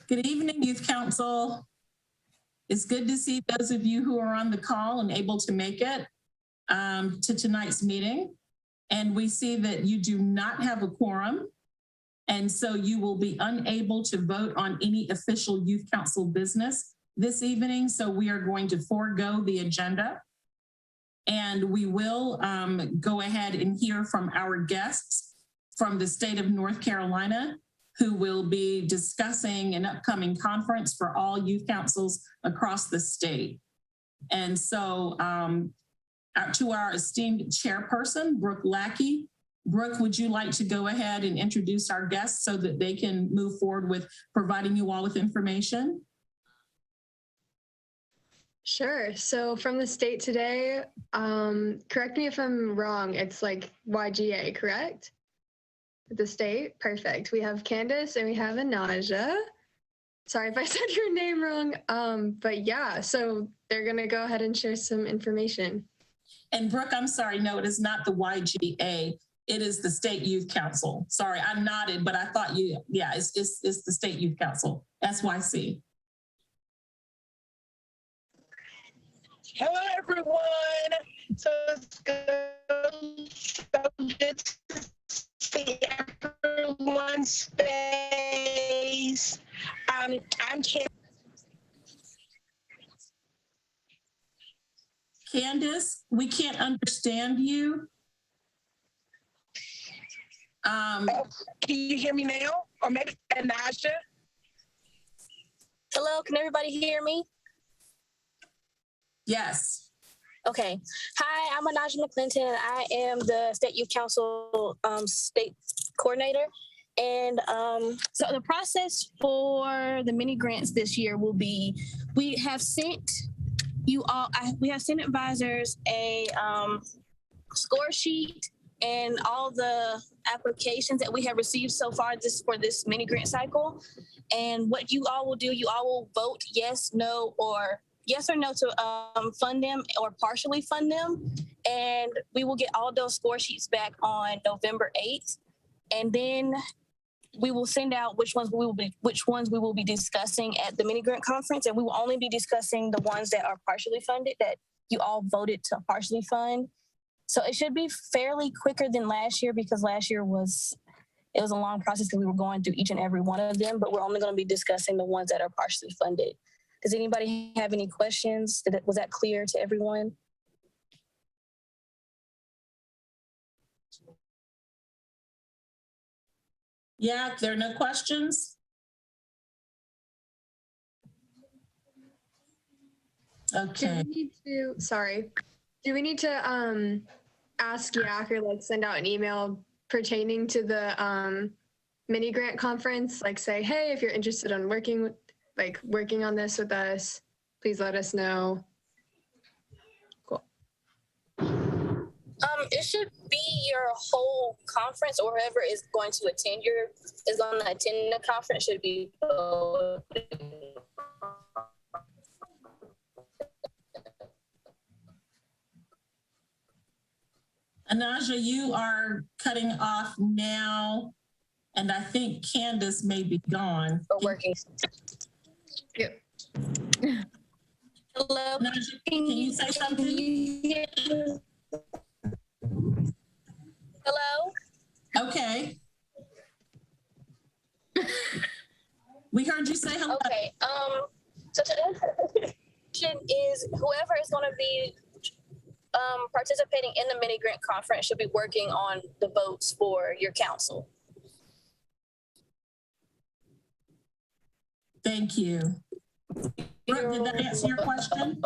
Good evening, Youth Council. It's good to see those of you who are on the call and able to make it to tonight's meeting. And we see that you do not have a quorum. And so you will be unable to vote on any official Youth Council business this evening. So we are going to forego the agenda. And we will go ahead and hear from our guests from the state of North Carolina, who will be discussing an upcoming conference for all youth councils across the state. And so to our esteemed chairperson, Brooke Lackey. Brooke, would you like to go ahead and introduce our guests so that they can move forward with providing you all with information? Sure. So from the state today, correct me if I'm wrong, it's like YGA, correct? The state, perfect. We have Candace and we have Anaja. Sorry if I said your name wrong, but yeah, so they're gonna go ahead and share some information. And Brooke, I'm sorry, no, it is not the YGA. It is the State Youth Council. Sorry, I nodded, but I thought yeah, it's the State Youth Council, SYC. Hello, everyone. So it's good to see everyone's face. I'm Candace, we can't understand you. Can you hear me now? Or maybe Anaja? Hello, can everybody hear me? Yes. Okay. Hi, I'm Anaja McClinton. I am the State Youth Council state coordinator. And so the process for the mini grants this year will be, we have sent advisors a score sheet and all the applications that we have received so far for this mini grant cycle. And what you all will do, you all will vote yes, no, or yes or no to fund them or partially fund them. And we will get all those score sheets back on November 8th. And then we will send out which ones we will be discussing at the mini grant conference. And we will only be discussing the ones that are partially funded that you all voted to partially fund. So it should be fairly quicker than last year, because last year was a long process because we were going through each and every one of them, but we're only going to be discussing the ones that are partially funded. Does anybody have any questions? Was that clear to everyone? Yeah, there are no questions. Okay. Do we need to ask YAC or like send out an email pertaining to the mini grant conference? Like say, hey, if you're interested in working on this with us, please let us know. Cool. It should be your whole conference, or whoever is going to attend the conference should be. Anaja, you are cutting off now, and I think Candace may be gone. Working. Yep. Hello. Anaja, can you say something? Hello. Okay. We heard you say hello. Okay. So today's question is whoever is going to be participating in the mini grant conference should be working on the votes for your council. Thank you. Brooke, did that answer your question?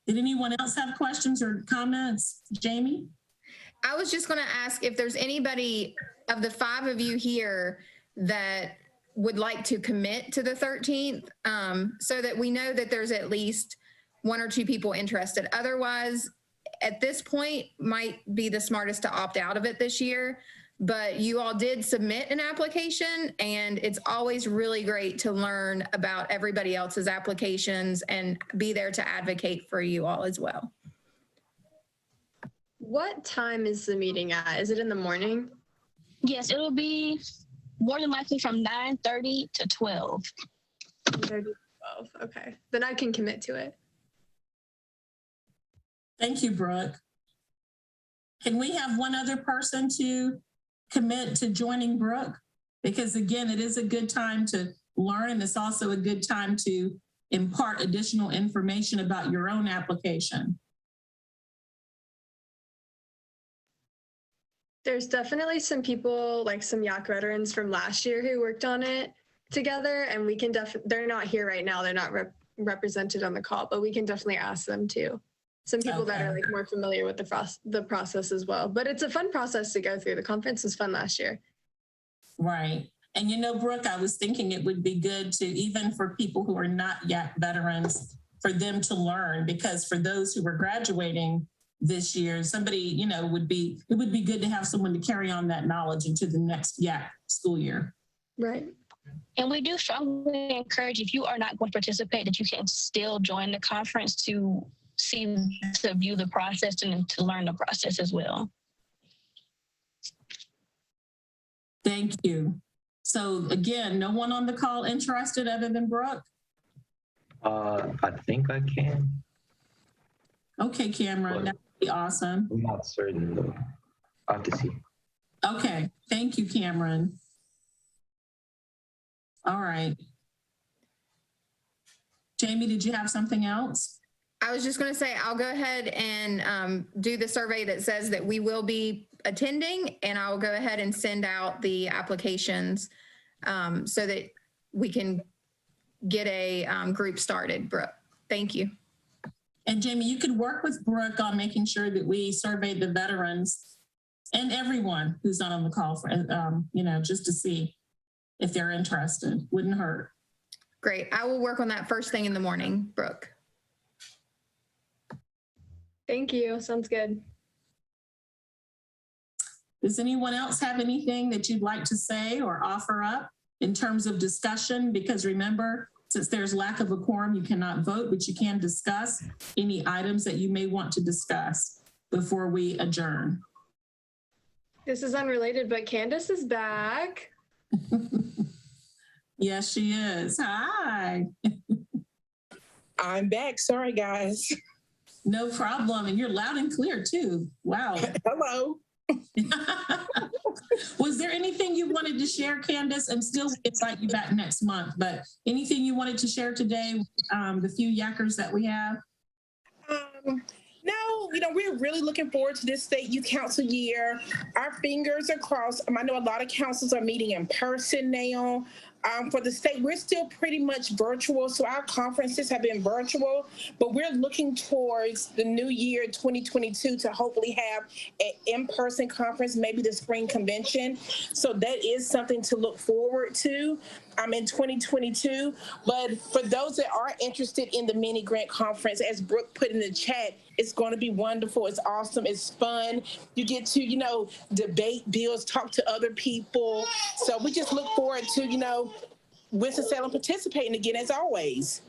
Did anyone else have questions or comments? Jamie? I was just going to ask if there's anybody of the 5 of you here that would like to commit to the 13th, so that we know that there's at least 1 or 2 people interested. Otherwise, at this point, might be the smartest to opt out of it this year. But you all did submit an application, and it's always really great to learn about everybody else's applications and be there to advocate for you all as well. What time is the meeting at? Is it in the morning? Yes, it'll be more than likely from 9:30 to 12. 9:30 to 12. Okay. Then I can commit to it. Thank you, Brooke. Can we have one other person to commit to joining Brooke? Because again, it is a good time to learn, and it's also a good time to impart additional information about your own application. There's definitely some people, like some YAC veterans from last year who worked on it together, and we can they're not here right now. They're not represented on the call, but we can definitely ask them too. Some people that are like more familiar with the process as well. But it's a fun process to go through. The conference was fun last year. Right. And you know, Brooke, I was thinking it would be good to, even for people who are not YAC veterans, for them to learn, because for those who are graduating this year, somebody, you know, it would be good to have someone to carry on that knowledge into the next YAC school year. Right. And we do strongly encourage, if you are not going to participate, that you can still join the conference to view the process and to learn the process as well. Thank you. So again, no one on the call interested other than Brooke? I think I can. Okay, Cameron, that would be awesome. I'm not certain though. I have to see. Okay, thank you, Cameron. All right. Jamie, did you have something else? I was just going to say, I'll go ahead and do the survey that says that we will be attending, and I'll go ahead and send out the applications so that we can get a group started. Brooke, thank you. And Jamie, you could work with Brooke on making sure that we survey the veterans and everyone who's not on the call for, you know, just to see if they're interested. Wouldn't hurt. Great. I will work on that first thing in the morning, Brooke. Thank you. Sounds good. Does anyone else have anything that you'd like to say or offer up in terms of discussion? Because remember, since there's lack of a quorum, you cannot vote, but you can discuss any items that you may want to discuss before we adjourn. This is unrelated, but Candace is back. Yes, she is. Hi. I'm back. Sorry, guys. No problem. And you're loud and clear too. Wow. Hello. Was there anything you wanted to share, Candace? And still invite you back next month, but anything you wanted to share today, the few yackers that we have? No, you know, we're really looking forward to this state youth council year. Our fingers are crossed. I know a lot of councils are meeting in person now. For the state, we're still pretty much virtual, so our conferences have been virtual, but we're looking towards the new year 2022 to hopefully have an in-person conference, maybe the spring convention. So that is something to look forward to in 2022. But for those that are interested in the mini grant conference, as Brooke put in the chat, it's going to be wonderful. It's awesome. It's fun. You get to, you know, debate bills, talk to other people. So we just look forward to, you know, Winston-Salem participating again as always.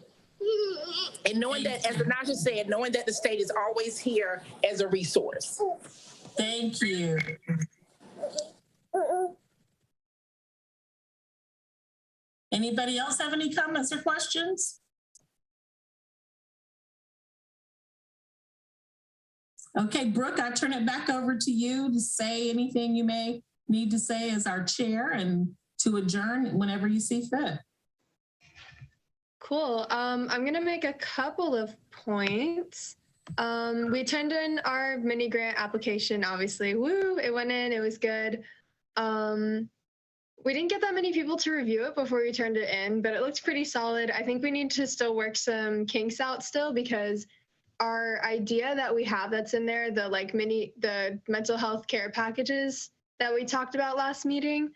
And knowing that, as Anasha said, knowing that the state is always here as a resource. Thank you. Anybody else have any comments or questions? Okay, Brooke, I turn it back over to you to say anything you may need to say as our chair and to adjourn whenever you see fit. Cool. I'm going to make a couple of points. We turned in our mini grant application, obviously. Woo, it went in, it was good. We didn't get that many people to review it before we turned it in, but it looks pretty solid. I think we need to still work some kinks out still, because our idea that we have that's in there, the mental health care packages that we talked about last meeting,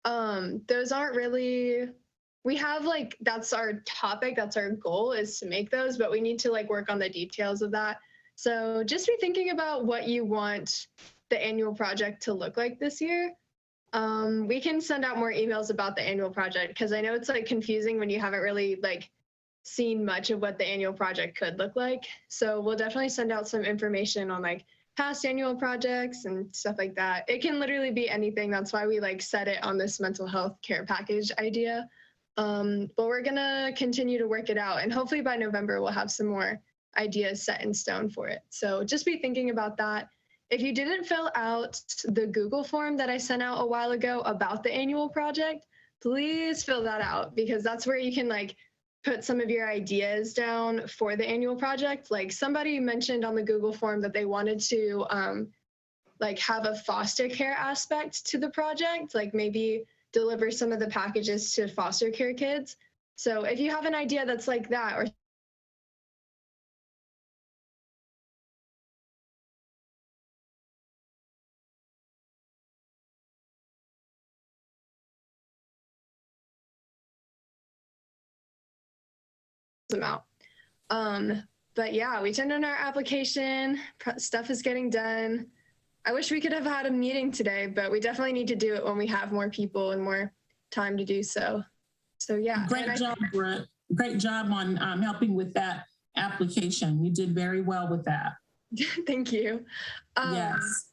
those aren't really, we have that's our topic, that's our goal, is to make those, but we need to work on the details of that. So just be thinking about what you want the annual project to look like this year. We can send out more emails about the annual project, because I know it's confusing when you haven't really seen much of what the annual project could look like. So we'll definitely send out some information on past annual projects and stuff like that. It can literally be anything. That's why we like set it on this mental health care package idea. But we're gonna continue to work it out, and hopefully by November we'll have some more ideas set in stone for it. So just be thinking about that. If you didn't fill out the Google form that I sent out a while ago about the annual project, please fill that out, because that's where you can like put some of your ideas down for the annual project. Like somebody mentioned on the Google form that they wanted to like have a foster care aspect to the project, like maybe deliver some of the packages to foster care kids. So if you have an idea that's like that, or them out. But yeah, we turned in our application. Stuff is getting done. I wish we could have had a meeting today, but we definitely need to do it when we have more people and more time to do so. So yeah. Great job, Brett. Great job on helping with that application. You did very well with that. Thank you. Yes.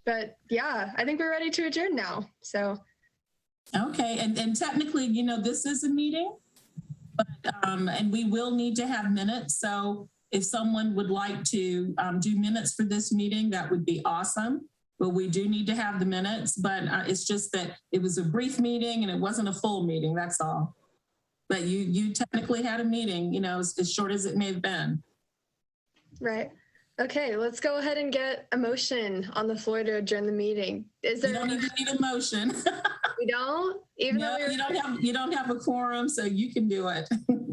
But yeah, I think we're ready to adjourn now. So. Okay, and technically, you know, this is a meeting, but and we will need to have minutes. So if someone would like to do minutes for this meeting, that would be awesome. But we do need to have the minutes, but it's just that it was a brief meeting and it wasn't a full meeting, that's all. But you technically had a meeting, you know, as short as it may have been. Right. Okay, let's go ahead and get a motion on the floor to adjourn the meeting. Is there? You don't even need a motion. We don't? Even No, though you don't have a quorum, so you can do it. Okay.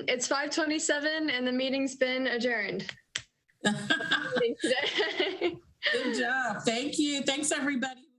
It's 5:27 and the meeting's been adjourned. Good job. Thank you. Thanks, everybody.